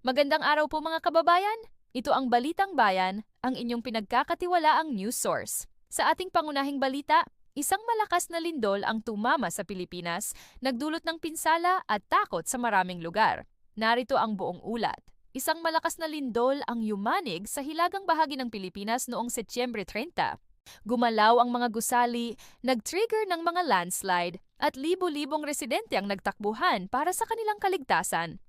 Magandang araw po mga kababayan. Ito ang Balitang Bayan, ang inyong pinagkakatiwalaang news source. Sa ating pangunahing balita, isang malakas na lindol ang tumama sa Pilipinas, nagdulot ng pinsala at takot sa maraming lugar. Narito ang buong ulat. Isang malakas na lindol ang yumanig sa hilagang bahagi ng Pilipinas noong Setyembre 30. Gumalaw ang mga gusali, nag-trigger ng mga landslide, at libo-libong residente ang nagtakbuhan para sa kanilang kaligtasan.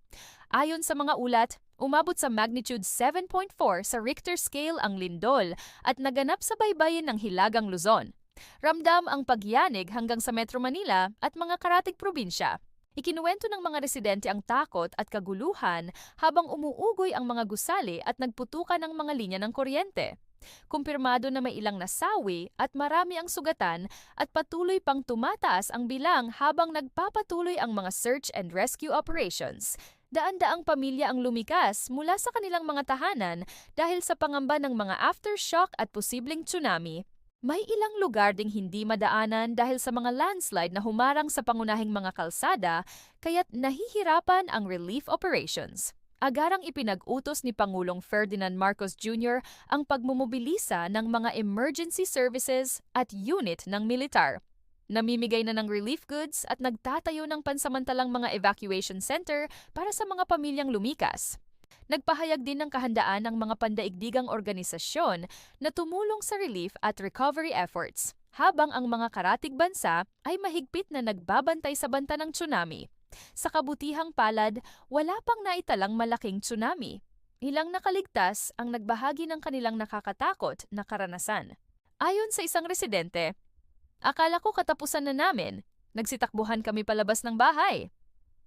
Ayon sa mga ulat, umabot sa magnitude 7.4 sa Richter scale ang lindol at naganap sa baybayin ng Hilagang Luzon. Ramdam ang pagyanig hanggang sa Metro Manila at mga karatig probinsya. Ikinuwento ng mga residente ang takot at kaguluhan habang umuugoy ang mga gusali at nagputukan ng mga linya ng kuryente. Kumpirmado na may ilang nasawi at marami ang sugatan at patuloy pang tumataas ang bilang habang nagpapatuloy ang mga search and rescue operations. Daan-daang pamilya ang lumikas mula sa kanilang mga tahanan dahil sa pangamba ng mga aftershock at posibleng tsunami. May ilang lugar ding hindi madaanan dahil sa mga landslide na humarang sa pangunahing mga kalsada, kaya't nahihirapan ang relief operations. Agarang ipinag-utos ni Pangulong Ferdinand Marcos Jr. ang pagmumobilisa ng mga emergency services at unit ng militar. Namimigay na ng relief goods at nagtatayo ng pansamantalang mga evacuation center para sa mga pamilyang lumikas. Nagpahayag din ng kahandaan ng mga pandaigdigang organisasyon na tumulong sa relief at recovery efforts, habang ang mga karatig bansa ay mahigpit na nagbabantay sa banta ng tsunami. Sa kabutihang palad, wala pang naitalang malaking tsunami. Ilang nakaligtas ang nagbahagi ng kanilang nakakatakot na karanasan. Ayon sa isang residente, "Akala ko katapusan na namin. Nagsitakbuhan kami palabas ng bahay."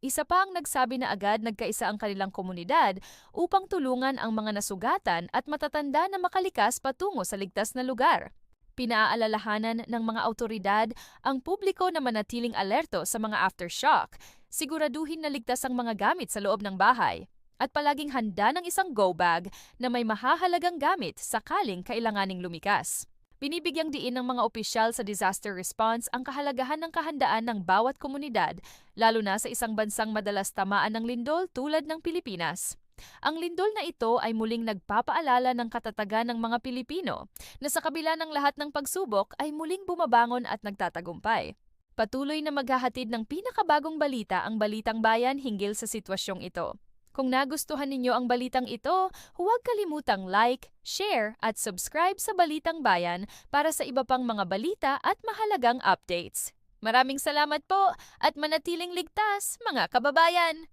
Isa pa ang nagsabi na agad nagkaisa ang kanilang komunidad upang tulungan ang mga nasugatan at matatanda na makalikas patungo sa ligtas na lugar. Pinaalalahanan ng mga awtoridad ang publiko na manatiling alerto sa mga aftershock, siguraduhin na ligtas ang mga gamit sa loob ng bahay, at palaging handa ng isang go bag na may mahahalagang gamit sakaling kailanganing lumikas. Binibigyang diin ng mga opisyal sa disaster response ang kahalagahan ng kahandaan ng bawat komunidad, lalo na sa isang bansang madalas tamaan ng lindol tulad ng Pilipinas. Ang lindol na ito ay muling nagpapaalala ng katatagan ng mga Pilipino na sa kabila ng lahat ng pagsubok ay muling bumabangon at nagtatagumpay. Patuloy na maghahatid ng pinakabagong balita ang Balitang Bayan hinggil sa sitwasyong ito. Kung nagustuhan ninyo ang balitang ito, huwag kalimutang like, share at subscribe sa Balitang Bayan para sa iba pang mga balita at mahalagang updates. Maraming salamat po at manatiling ligtas, mga kababayan!